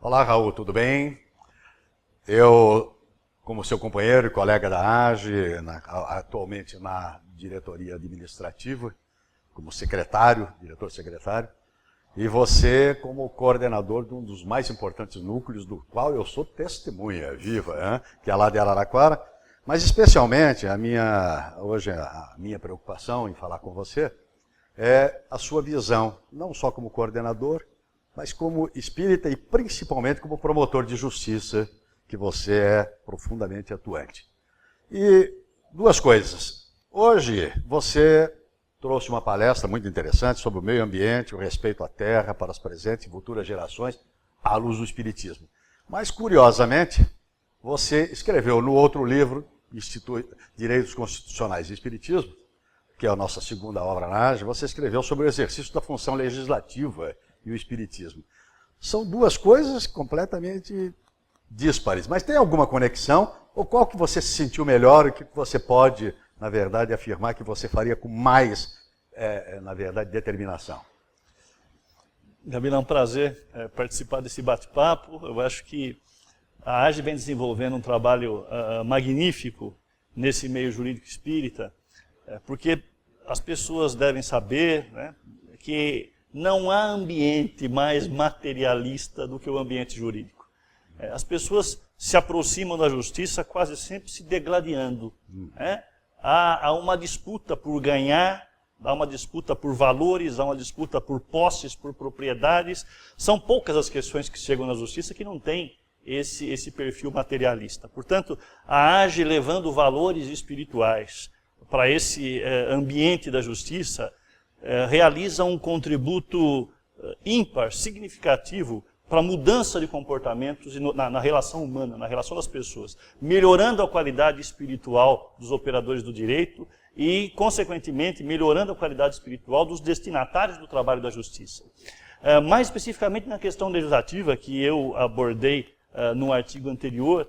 Olá, Raul, tudo bem? Eu, como seu companheiro e colega da AGE, atualmente na diretoria administrativa, como secretário, diretor-secretário, e você como coordenador de um dos mais importantes núcleos, do qual eu sou testemunha viva, hein? Que é lá de Araraquara, mas especialmente hoje a minha preocupação em falar com você é a sua visão, não só como coordenador, mas como espírita e principalmente como promotor de justiça, que você é profundamente atuante. E duas coisas. Hoje você trouxe uma palestra muito interessante sobre o meio ambiente, o respeito à terra para as presentes e futuras gerações, à luz do espiritismo. Mas, curiosamente, você escreveu no outro livro, Direitos Constitucionais e Espiritismo, que é a nossa segunda obra na AGE, você escreveu sobre o exercício da função legislativa e o espiritismo. São duas coisas completamente díspares, mas tem alguma conexão? Ou qual que você se sentiu melhor e que você pode, na verdade, afirmar que você faria com mais, na verdade, determinação? Gabriel, é um prazer participar desse bate-papo. Eu acho que a AGE vem desenvolvendo um trabalho magnífico nesse meio jurídico espírita, porque as pessoas devem saber, né, que não há ambiente mais materialista do que o ambiente jurídico. As pessoas se aproximam da justiça quase sempre se degladiando. Né? Há uma disputa por ganhar, há uma disputa por valores, há uma disputa por posses, por propriedades. São poucas as questões que chegam na justiça que não têm esse perfil materialista. Portanto, a AGE levando valores espirituais para esse ambiente da justiça, realiza um contributo ímpar, significativo, para a mudança de comportamentos na relação humana, na relação das pessoas, melhorando a qualidade espiritual dos operadores do direito e, consequentemente, melhorando a qualidade espiritual dos destinatários do trabalho da justiça. Mais especificamente na questão legislativa, que eu abordei no artigo anterior,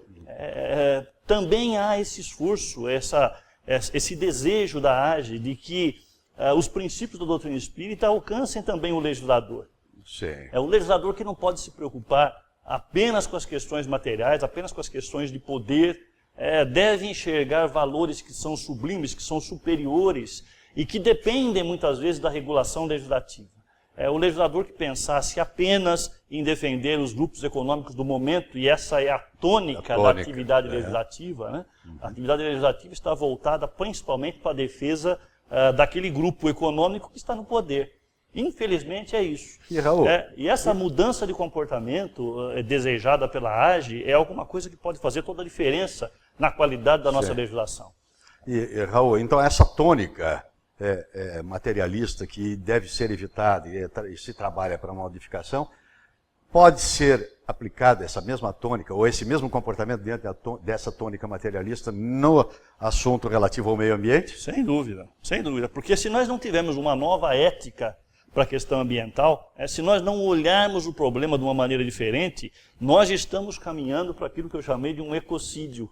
também há esse esforço, esse desejo da AGE de que os princípios da doutrina espírita alcancem também o legislador. Sim. É o legislador que não pode se preocupar apenas com as questões materiais, apenas com as questões de poder, deve enxergar valores que são sublimes, que são superiores e que dependem muitas vezes da regulação legislativa. É o legislador que pensasse apenas em defender os grupos econômicos do momento, e essa é a tônica da atividade legislativa, né? A atividade legislativa está voltada principalmente para a defesa daquele grupo econômico que está no poder. Infelizmente é isso. E, Raul, e essa mudança de comportamento desejada pela AGE é alguma coisa que pode fazer toda a diferença na qualidade da nossa legislação. E, Raul, então essa tônica materialista que deve ser evitada e se trabalha para uma modificação, pode ser aplicada essa mesma tônica ou esse mesmo comportamento dentro dessa tônica materialista no assunto relativo ao meio ambiente? Sem dúvida, porque se nós não tivermos uma nova ética para a questão ambiental, se nós não olharmos o problema de uma maneira diferente, nós estamos caminhando para aquilo que eu chamei de um ecocídio,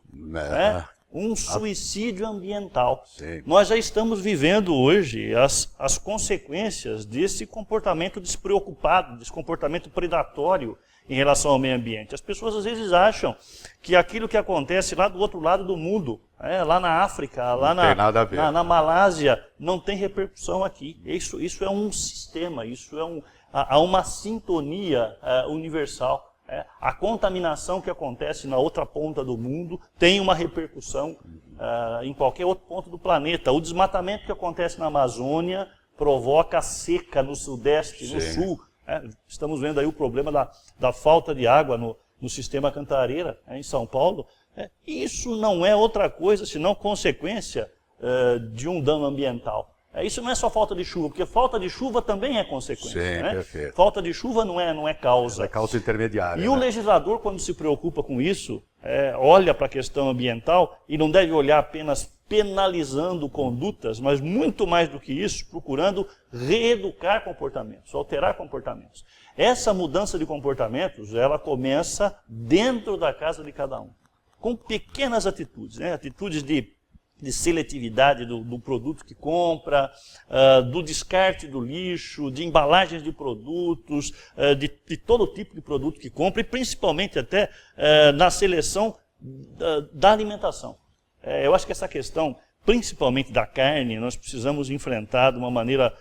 um suicídio ambiental. Sim. Nós já estamos vivendo hoje as consequências desse comportamento despreocupado, desse comportamento predatório em relação ao meio ambiente. As pessoas às vezes acham que aquilo que acontece lá do outro lado do mundo, lá na África, lá na Malásia, não tem repercussão aqui. Isso é um sistema, há uma sintonia universal. A contaminação que acontece na outra ponta do mundo tem uma repercussão em qualquer outro ponto do planeta. O desmatamento que acontece na Amazônia provoca seca no sudeste, no sul. Estamos vendo aí o problema da falta de água no sistema Cantareira, em São Paulo. Isso não é outra coisa senão consequência de um dano ambiental. Isso não é só falta de chuva, porque falta de chuva também é consequência. Sim, perfeito. Falta de chuva não é causa. É causa intermediária. E o legislador, quando se preocupa com isso, olha para a questão ambiental e não deve olhar apenas penalizando condutas, mas muito mais do que isso, procurando reeducar comportamentos, alterar comportamentos. Essa mudança de comportamentos, ela começa dentro da casa de cada um, com pequenas atitudes, atitudes de de seletividade do produto que compra, do descarte do lixo, de embalagens de produtos, de todo tipo de produto que compra e principalmente até na seleção da alimentação. Eu acho que essa questão, principalmente da carne, nós precisamos enfrentar de uma maneira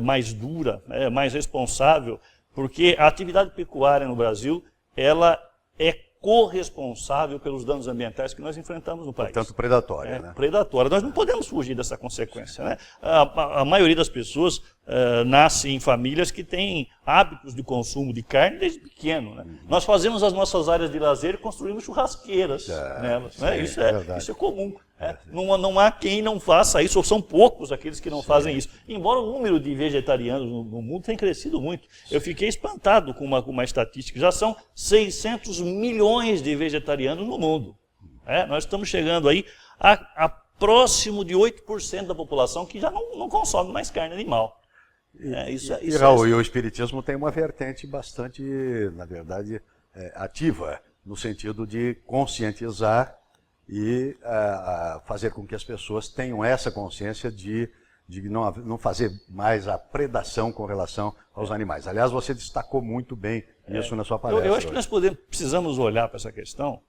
mais dura, mais responsável, porque a atividade pecuária no Brasil, ela é corresponsável pelos danos ambientais que nós enfrentamos no país. Portanto, predatória, né? Predatória. Nós não podemos fugir dessa consequência, né? A maioria das pessoas nasce em famílias que têm hábitos de consumo de carne desde pequeno, né? Nós fazemos as nossas áreas de lazer e construímos churrasqueiras nelas, né? Isso é comum. Não há quem não faça isso, ou são poucos aqueles que não fazem isso. Embora o número de vegetarianos no mundo tenha crescido muito. Eu fiquei espantado com uma estatística. Já são 600 milhões de vegetarianos no mundo. Nós estamos chegando aí a próximo de 8% da população que já não consome mais carne animal. Raul, e o Espiritismo tem uma vertente bastante, na verdade, ativa, no sentido de conscientizar e fazer com que as pessoas tenham essa consciência de não fazer mais a predação com relação aos animais. Aliás, você destacou muito bem isso na sua palestra. Eu acho que nós precisamos olhar para essa questão,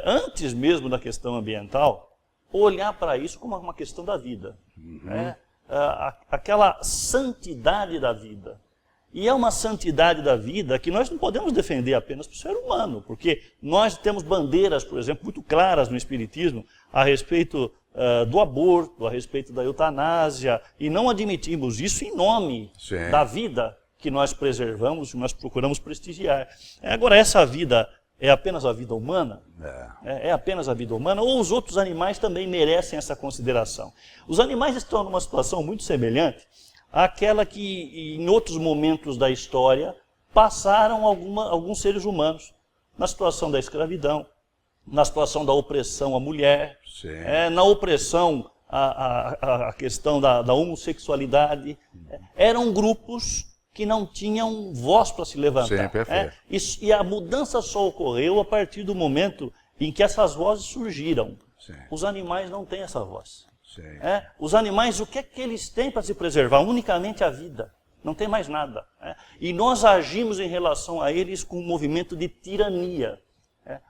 antes mesmo da questão ambiental, olhar para isso como uma questão da vida. Aquela santidade da vida. E é uma santidade da vida que nós não podemos defender apenas para o ser humano, porque nós temos bandeiras, por exemplo, muito claras no Espiritismo a respeito do aborto, a respeito da eutanásia, e não admitimos isso em nome da vida que nós preservamos, que nós procuramos prestigiar. Agora, essa vida é apenas a vida humana? É apenas a vida humana? Ou os outros animais também merecem essa consideração? Os animais estão numa situação muito semelhante àquela que, em outros momentos da história, passaram alguns seres humanos, na situação da escravidão, na situação da opressão à mulher, na opressão à questão da homossexualidade. Eram grupos que não tinham voz para se levantar. E a mudança só ocorreu a partir do momento em que essas vozes surgiram. Os animais não têm essa voz. Os animais, o que é que eles têm para se preservar? Unicamente a vida. Não tem mais nada. E nós agimos em relação a eles com um movimento de tirania.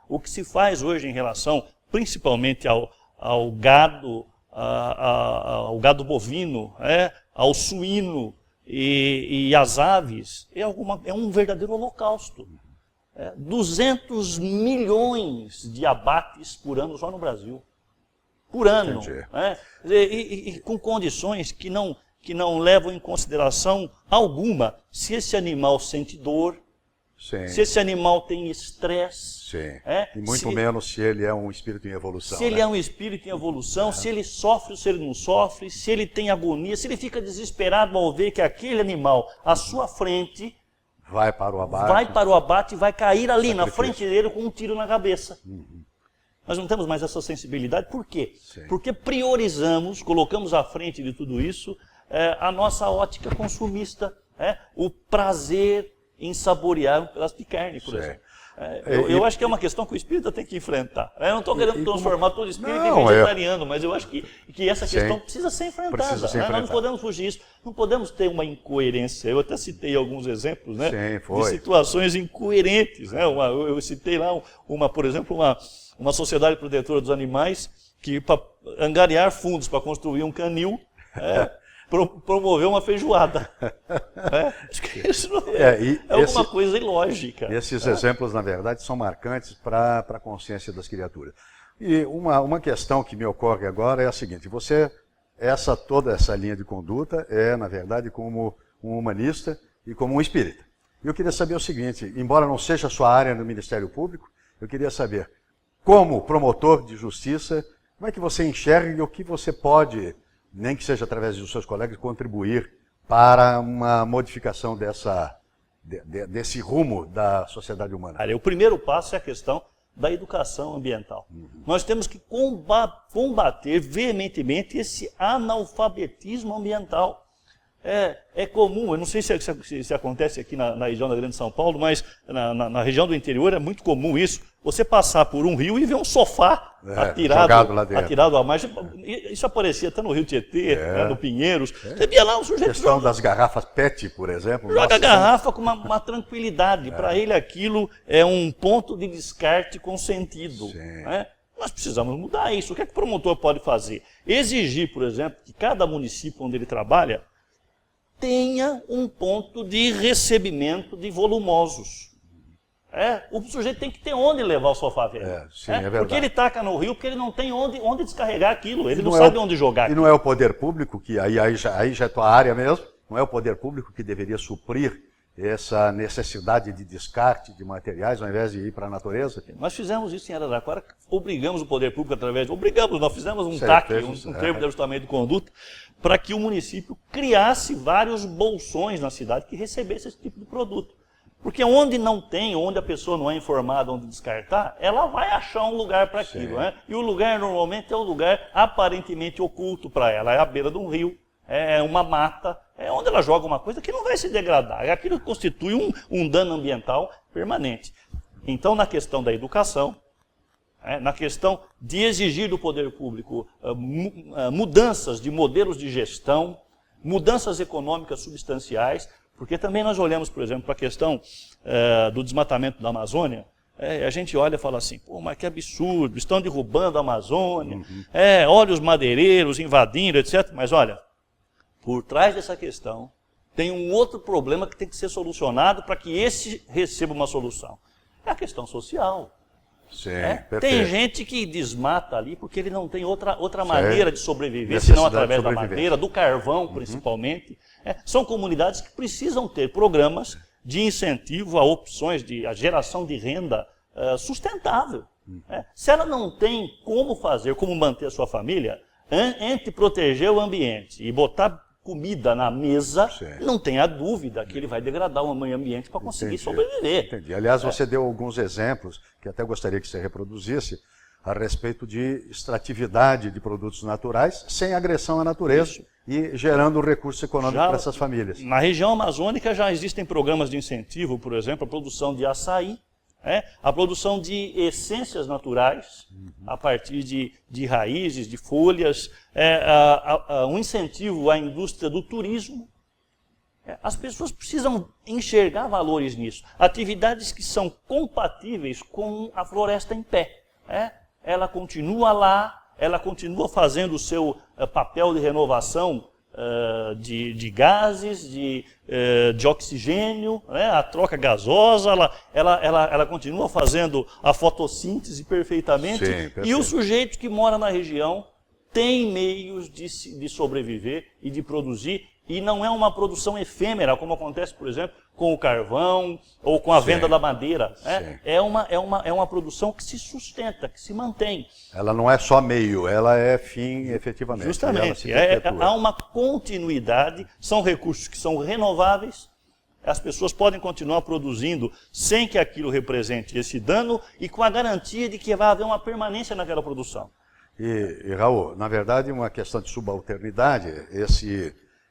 O que se faz hoje em relação, principalmente ao gado, ao gado bovino, ao suíno e às aves, é um verdadeiro holocausto. 200 milhões de abates por ano só no Brasil. Por ano. E com condições que não levam em consideração alguma se esse animal sente dor, se esse animal tem estresse. E muito menos se ele é um espírito em evolução. Se ele é um espírito em evolução, se ele sofre ou se ele não sofre, se ele tem agonia, se ele fica desesperado ao ver que aquele animal à sua frente vai para o abate e vai cair ali na frente dele com um tiro na cabeça. Nós não temos mais essa sensibilidade. Por quê? Porque priorizamos, colocamos à frente de tudo isso a nossa ótica consumista, o prazer em saborear um pedaço de carne, por exemplo. Eu acho que é uma questão que o espírita tem que enfrentar. Eu não estou querendo transformar todo espírito em vegetariano, mas eu acho que essa questão precisa ser enfrentada. Nós não podemos fugir disso, não podemos ter uma incoerência. Eu até citei alguns exemplos de situações incoerentes. Eu citei lá, por exemplo, uma sociedade protetora dos animais que, para angariar fundos para construir um canil, promoveu uma feijoada. Acho que isso é alguma coisa ilógica. Esses exemplos, na verdade, são marcantes para a consciência das criaturas. E uma questão que me ocorre agora é a seguinte: toda essa linha de conduta na verdade, como um humanista e como um espírita. E eu queria saber o seguinte: embora não seja a sua área no Ministério Público, eu queria saber, como promotor de justiça, como é que você enxerga e o que você pode, nem que seja através dos seus colegas, contribuir para uma modificação desse rumo da sociedade humana? O primeiro passo é a questão da educação ambiental. Nós temos que combater veementemente esse analfabetismo ambiental. É comum, eu não sei se acontece aqui na região da Grande São Paulo, mas na região do interior é muito comum isso. Você passar por um rio e ver um sofá jogado lá dentro. atirado à margem. Isso aparecia até no Rio Tietê, no Pinheiros. Você via lá um sujeito... A questão das garrafas PET, por exemplo. Joga a garrafa com uma tranquilidade. Para ele aquilo é um ponto de descarte consentido. Né? Nós precisamos mudar isso. O que é que o promotor pode fazer? Exigir, por exemplo, que cada município onde ele trabalha tenha um ponto de recebimento de volumosos. O sujeito tem que ter onde levar o sofá velho. É verdade. Porque ele taca no rio, porque ele não tem onde descarregar aquilo, ele não sabe onde jogar. E não é o poder público, que aí já é tua área mesmo, não é o poder público que deveria suprir essa necessidade de descarte de materiais, ao invés de ir para a natureza? Nós fizemos isso em Araraquara, obrigamos o poder público nós fizemos um TAC, um termo de ajustamento de conduta, para que o município criasse vários bolsões na cidade que recebesse esse tipo de produto. Porque onde não tem, onde a pessoa não é informada onde descartar, ela vai achar um lugar para aquilo. Né? E o lugar normalmente é um lugar aparentemente oculto para ela, é à beira de um rio, é uma mata, é onde ela joga uma coisa que não vai se degradar. Aquilo constitui um dano ambiental permanente. Então, na questão da educação, na questão de exigir do poder público mudanças de modelos de gestão, mudanças econômicas substanciais, porque também nós olhamos, por exemplo, para a questão do desmatamento da Amazônia, a gente olha e fala assim, pô, mas que absurdo, estão derrubando a Amazônia, olha os madeireiros invadindo, etc. Mas olha, por trás dessa questão tem um outro problema que tem que ser solucionado para que esse receba uma solução. É a questão social. Sim, tem gente que desmata ali porque ele não tem outra maneira de sobreviver, senão através da madeira, do carvão principalmente. São comunidades que precisam ter programas de incentivo a opções de a geração de renda sustentável. Se ela não tem como fazer, como manter a sua família, entre proteger o ambiente e botar comida na mesa, não tenha dúvida que ele vai degradar o meio ambiente para conseguir sobreviver. Entendi. Aliás, você deu alguns exemplos, que até gostaria que você reproduzisse, a respeito de extratividade de produtos naturais, sem agressão à natureza e gerando recurso econômico para essas famílias. Na região amazônica já existem programas de incentivo, por exemplo, a produção de açaí, a produção de essências naturais, a partir de raízes, de folhas, um incentivo à indústria do turismo. As pessoas precisam enxergar valores nisso. Atividades que são compatíveis com a floresta em pé. Ela continua lá, ela continua fazendo o seu papel de renovação de gases, de oxigênio, a troca gasosa, ela continua fazendo a fotossíntese perfeitamente. E o sujeito que mora na região tem meios de sobreviver e de produzir, e não é uma produção efêmera, como acontece, por exemplo, com o carvão ou com a venda da madeira. É uma produção que se sustenta, que se mantém. Ela não é só meio, ela é fim efetivamente. Justamente. Há uma continuidade, são recursos que são renováveis, as pessoas podem continuar produzindo sem que aquilo represente esse dano e com a garantia de que vai haver uma permanência naquela produção. E Raul, na verdade, uma questão de subalternidade,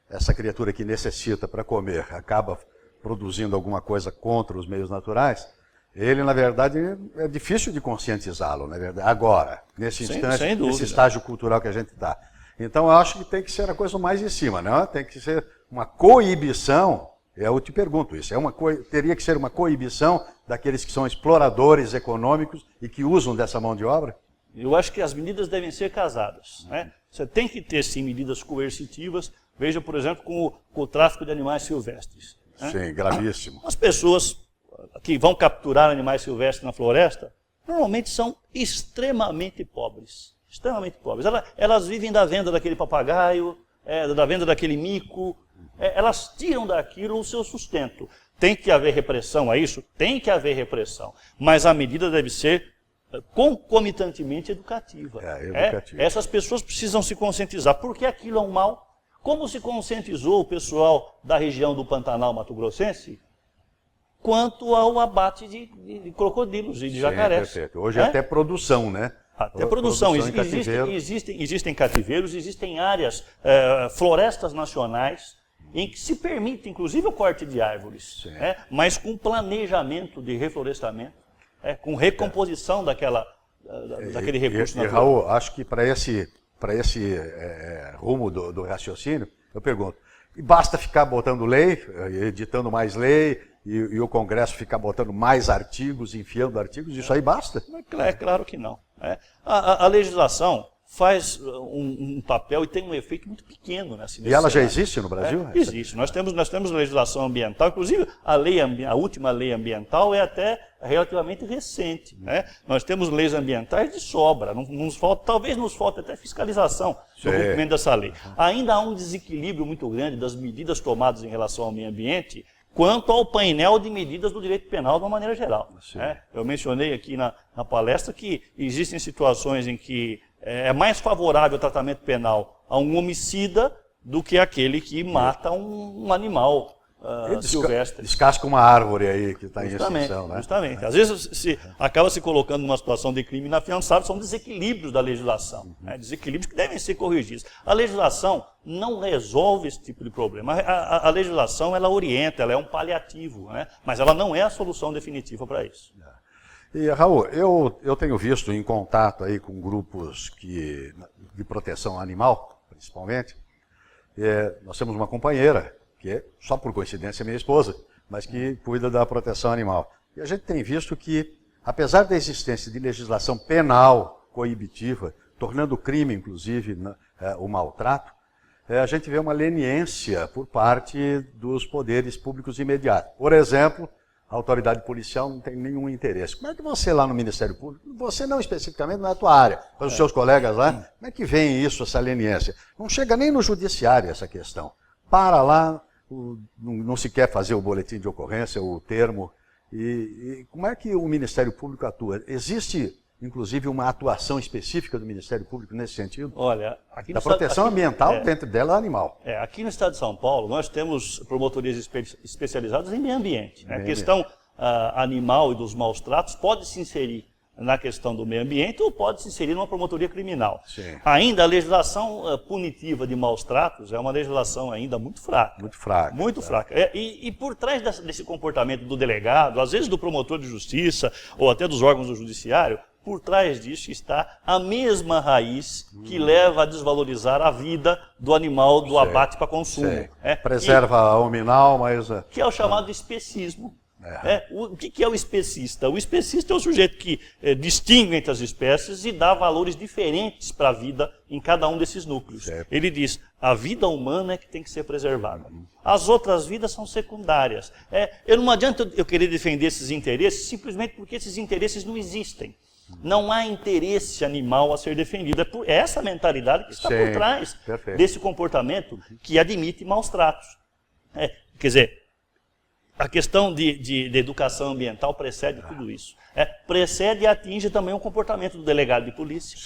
essa criatura que necessita para comer acaba produzindo alguma coisa contra os meios naturais, ele, na verdade, é difícil de conscientizá-lo, na verdade, agora, nesse instante, nesse estágio cultural que a gente está. Então, eu acho que tem que ser a coisa mais em cima, né? Tem que ser uma coibição, eu te pergunto isso, teria que ser uma coibição daqueles que são exploradores econômicos e que usam dessa mão de obra? Eu acho que as medidas devem ser casadas. Você tem que ter, sim, medidas coercitivas. Veja, por exemplo, com o tráfico de animais silvestres. Sim, gravíssimo. As pessoas que vão capturar animais silvestres na floresta, normalmente são extremamente pobres. Extremamente pobres. Elas vivem da venda daquele papagaio, da venda daquele mico. Elas tiram daquilo o seu sustento. Tem que haver repressão a isso? Tem que haver repressão. Mas a medida deve ser concomitantemente educativa. Essas pessoas precisam se conscientizar, porque aquilo é um mal. Como se conscientizou o pessoal da região do Pantanal mato-grossense quanto ao abate de crocodilos e de jacarés. Perfeito. Hoje é até produção, né? Até produção. Existem cativeiros, existem áreas, florestas nacionais, em que se permite, inclusive, o corte de árvores, mas com planejamento de reflorestamento, com recomposição daquele recurso natural. Raul, acho que para esse rumo do raciocínio, eu pergunto, e basta ficar botando lei, editando mais lei, e o Congresso ficar botando mais artigos, enfiando artigos, isso aí basta? É claro que não. A legislação faz um papel e tem um efeito muito pequeno nessa E ela já existe no Brasil? Existe. Nós temos legislação ambiental, inclusive a última lei ambiental é até relativamente recente. Nós temos leis ambientais de sobra, talvez nos falte até fiscalização do cumprimento dessa lei. Ainda há um desequilíbrio muito grande das medidas tomadas em relação ao meio ambiente quanto ao painel de medidas do direito penal de uma maneira geral. Eu mencionei aqui na palestra que existem situações em que é mais favorável o tratamento penal a um homicida do que aquele que mata um animal silvestre. Descasca uma árvore aí que está em extinção, né? Justamente. Às vezes acaba se colocando numa situação de crime inafiançável, são desequilíbrios da legislação, desequilíbrios que devem ser corrigidos. A legislação não resolve esse tipo de problema. A legislação, ela orienta, ela é um paliativo, mas ela não é a solução definitiva para isso. E, Raul, eu tenho visto em contato aí com grupos de proteção animal, principalmente, nós temos uma companheira, que é, só por coincidência, minha esposa, mas que cuida da proteção animal. E a gente tem visto que, apesar da existência de legislação penal coibitiva, tornando crime, inclusive, o maltrato, a gente vê uma leniência por parte dos poderes públicos imediatos. Por exemplo, a autoridade policial não tem nenhum interesse. Como é que você lá no Ministério Público, você não especificamente, não é a tua área, mas os seus colegas lá, como é que vem isso, essa leniência? Não chega nem no judiciário essa questão. Para lá, não se quer fazer o boletim de ocorrência, o termo. E como é que o Ministério Público atua? Existe, inclusive, uma atuação específica do Ministério Público nesse sentido? Olha, aqui da proteção ambiental, dentro dela, animal. Aqui no estado de São Paulo, nós temos promotorias especializadas em meio ambiente. A questão animal e dos maus tratos pode se inserir na questão do meio ambiente ou pode se inserir numa promotoria criminal. Ainda a legislação punitiva de maus tratos é uma legislação ainda muito fraca. Muito fraca. E por trás desse comportamento do delegado, às vezes do promotor de justiça ou até dos órgãos do judiciário, por trás disso está a mesma raiz que leva a desvalorizar a vida do animal do abate para consumo. Preserva o minal, mas... Que é o chamado especismo. O que é o especista? O especista é o sujeito que distingue entre as espécies e dá valores diferentes para a vida em cada um desses núcleos. Ele diz, a vida humana é que tem que ser preservada. As outras vidas são secundárias. Não adianta eu querer defender esses interesses simplesmente porque esses interesses não existem. Não há interesse animal a ser defendido. É essa mentalidade que está por trás desse comportamento que admite maus tratos. Quer dizer, a questão de educação ambiental precede tudo isso. Precede e atinge também o comportamento do delegado de polícia.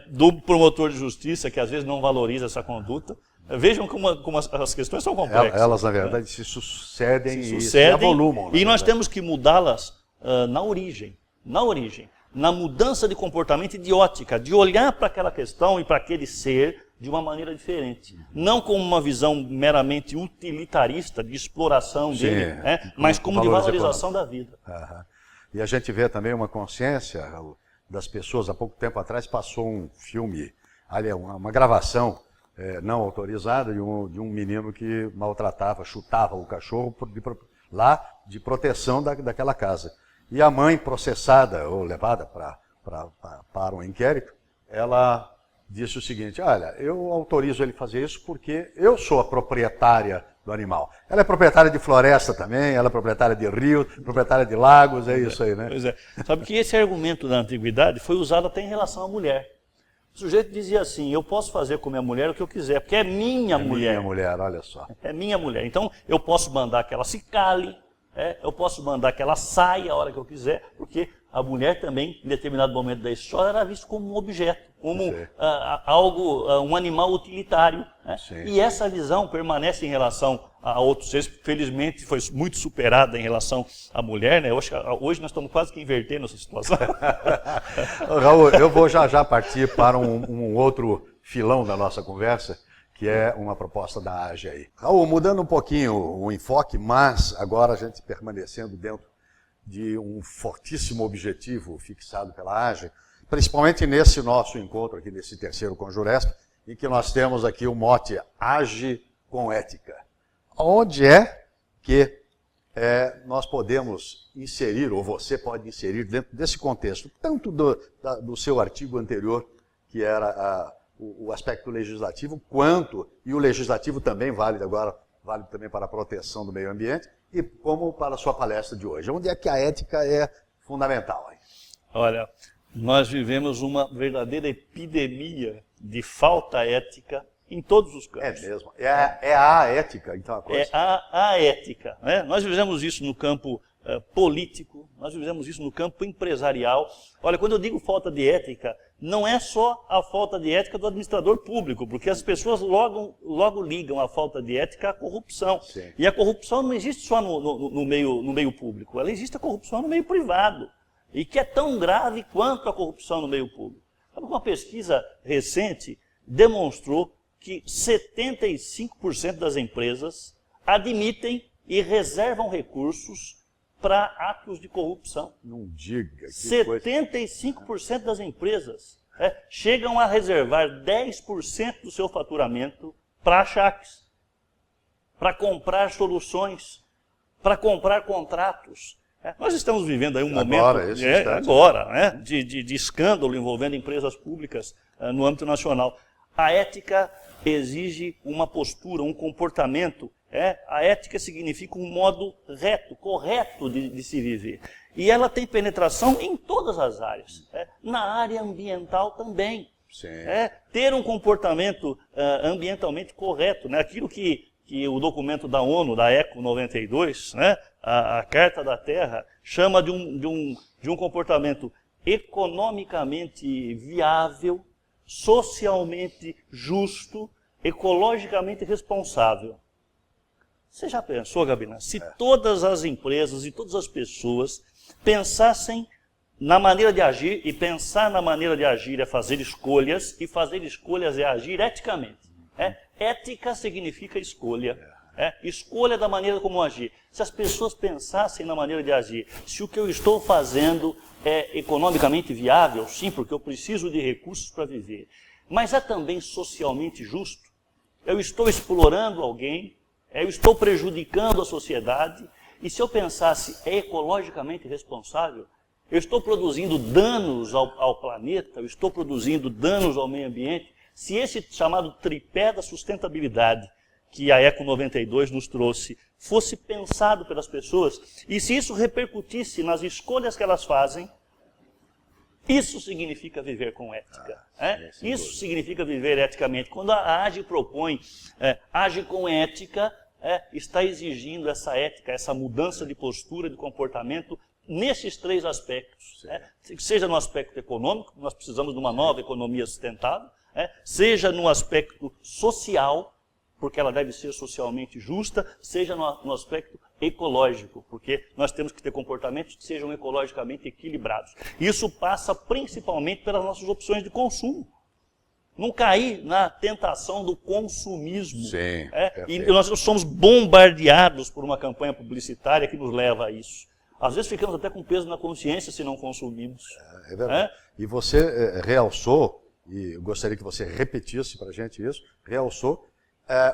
Do promotor de justiça, que às vezes não valoriza essa conduta. Vejam como as questões são complexas. Elas, na verdade, se sucedem e se avolumam. E nós temos que mudá-las na origem. Na mudança de comportamento e de ótica, de olhar para aquela questão e para aquele ser de uma maneira diferente. Não como uma visão meramente utilitarista, de exploração dele, mas como de valorização da vida. E a gente vê também uma consciência das pessoas. Há pouco tempo atrás passou um filme, uma gravação não autorizada de um menino que maltratava, chutava o cachorro lá de proteção daquela casa. E a mãe, processada ou levada para um inquérito, ela disse o seguinte, olha, eu autorizo ele fazer isso porque eu sou a proprietária do animal. Ela é proprietária de floresta também, ela é proprietária de rio, proprietária de lagos, isso aí, né? Pois é. Sabe que esse argumento da antiguidade foi usado até em relação à mulher. O sujeito dizia assim, eu posso fazer com minha mulher o que eu quiser, porque é minha mulher. É minha mulher, olha só. É minha mulher. Então, eu posso mandar que ela se cale, eu posso mandar que ela saia a hora que eu quiser, porque a mulher também, em determinado momento da história, era vista como um objeto, como um animal utilitário. E essa visão permanece em relação a outros seres, felizmente foi muito superada em relação à mulher, Hoje nós estamos quase que invertendo essa situação. Raul, eu vou já partir para um outro filão da nossa conversa, que é uma proposta da AGE aí. Raul, mudando um pouquinho o enfoque, mas agora a gente permanecendo dentro de um fortíssimo objetivo fixado pela AGE, principalmente nesse nosso encontro aqui, nesse terceiro Conjuresp, em que nós temos aqui o mote Age com Ética. Onde é que nós podemos inserir, ou você pode inserir dentro desse contexto, tanto do seu artigo anterior, que era o aspecto legislativo, quanto, e o legislativo também vale também para a proteção do meio ambiente, e como para a sua palestra de hoje. Onde é que a ética é fundamental? Hein? Olha, nós vivemos uma verdadeira epidemia de falta ética em todos os campos. É mesmo. É a ética, então, a coisa. É a ética. Né? Nós vivemos isso no campo político, nós vivemos isso no campo empresarial. Olha, quando eu digo falta de ética, não é só a falta de ética do administrador público, porque as pessoas logo ligam a falta de ética à corrupção. Sim. E a corrupção não existe só no meio público, ela existe a corrupção no meio privado, e que é tão grave quanto a corrupção no meio público. Uma pesquisa recente demonstrou que 75% das empresas admitem e reservam recursos para atos de corrupção. Não diga. 75% das empresas chegam a reservar 10% do seu faturamento para achaques, para comprar soluções, para comprar contratos. Nós estamos vivendo aí um momento de escândalo envolvendo empresas públicas no âmbito nacional. A ética exige uma postura, um comportamento. A ética significa um modo reto, correto de se viver. E ela tem penetração em todas as áreas. Na área ambiental também. Sim. Ter um comportamento ambientalmente correto. Né? Aquilo que o documento da ONU, da ECO 92, a Carta da Terra, chama de um comportamento economicamente viável, socialmente justo, ecologicamente responsável. Você já pensou, Gabina, se todas as empresas e todas as pessoas pensassem na maneira de agir, e pensar na maneira de agir é fazer escolhas, e fazer escolhas é agir eticamente. Ética significa escolha. Escolha da maneira como agir. Se as pessoas pensassem na maneira de agir, se o que eu estou fazendo é economicamente viável, sim, porque eu preciso de recursos para viver, mas é também socialmente justo, eu estou explorando alguém, eu estou prejudicando a sociedade, e se eu pensasse ecologicamente responsável, eu estou produzindo danos ao planeta, eu estou produzindo danos ao meio ambiente, se esse chamado tripé da sustentabilidade que a ECO 92 nos trouxe fosse pensado pelas pessoas, e se isso repercutisse nas escolhas que elas fazem, isso significa viver com ética. Isso significa viver eticamente. Quando a AGE propõe, age com ética, está exigindo essa ética, essa mudança de postura, de comportamento, nesses três aspectos. Seja no aspecto econômico, nós precisamos de uma nova economia sustentável, seja no aspecto social, porque ela deve ser socialmente justa, seja no aspecto ecológico, porque nós temos que ter comportamentos que sejam ecologicamente equilibrados. Isso passa principalmente pelas nossas opções de consumo. Não cair na tentação do consumismo. Sim, e nós somos bombardeados por uma campanha publicitária que nos leva a isso. Às vezes ficamos até com peso na consciência se não consumimos. É verdade. E você realçou, e eu gostaria que você repetisse para a gente isso, realçou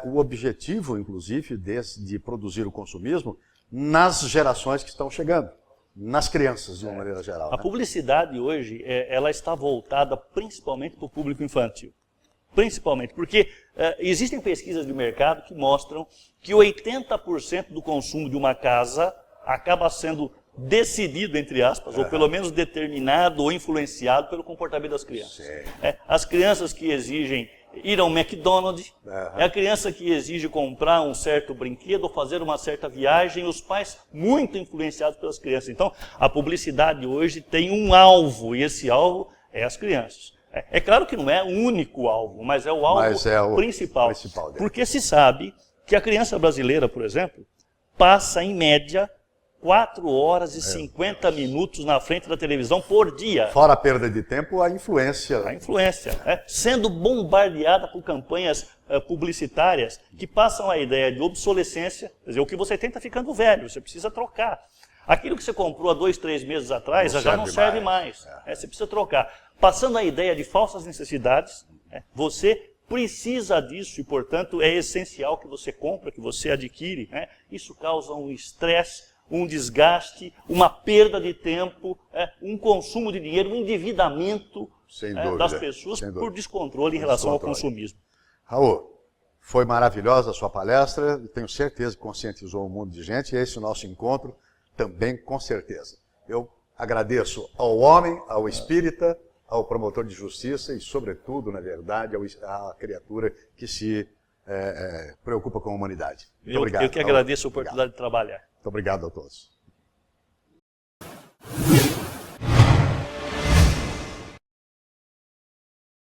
o objetivo, inclusive, de produzir o consumismo nas gerações que estão chegando, nas crianças, de uma maneira geral. A publicidade hoje, ela está voltada principalmente para o público infantil. Principalmente, porque existem pesquisas de mercado que mostram que 80% do consumo de uma casa acaba sendo decidido, entre aspas, ou pelo menos determinado ou influenciado pelo comportamento das crianças. As crianças que exigem ir ao McDonald's, é a criança que exige comprar um certo brinquedo ou fazer uma certa viagem, os pais muito influenciados pelas crianças. Então, a publicidade hoje tem um alvo, e esse alvo é as crianças. É claro que não é o único alvo, mas é o alvo principal dele. Porque se sabe que a criança brasileira, por exemplo, passa em média 4 horas e 50 minutos na frente da televisão por dia. Fora a perda de tempo, a influência. A influência, sendo bombardeada por campanhas publicitárias que passam a ideia de obsolescência, quer dizer, o que você tem está ficando velho, você precisa trocar. Aquilo que você comprou há 2, 3 meses atrás já não serve mais. Você precisa trocar. Passando a ideia de falsas necessidades, você precisa disso e, portanto, é essencial que você compre, que você adquire. Isso causa um estresse, um desgaste, uma perda de tempo, um consumo de dinheiro, um endividamento das pessoas por descontrole em relação ao consumismo. Raul, foi maravilhosa a sua palestra, tenho certeza que conscientizou um mundo de gente, e esse é o nosso encontro também, com certeza. Eu agradeço ao homem, ao espírita, ao promotor de justiça e, sobretudo, na verdade, à criatura que se preocupa com a humanidade. Muito obrigado. Eu que agradeço a oportunidade de trabalhar. Muito obrigado a todos.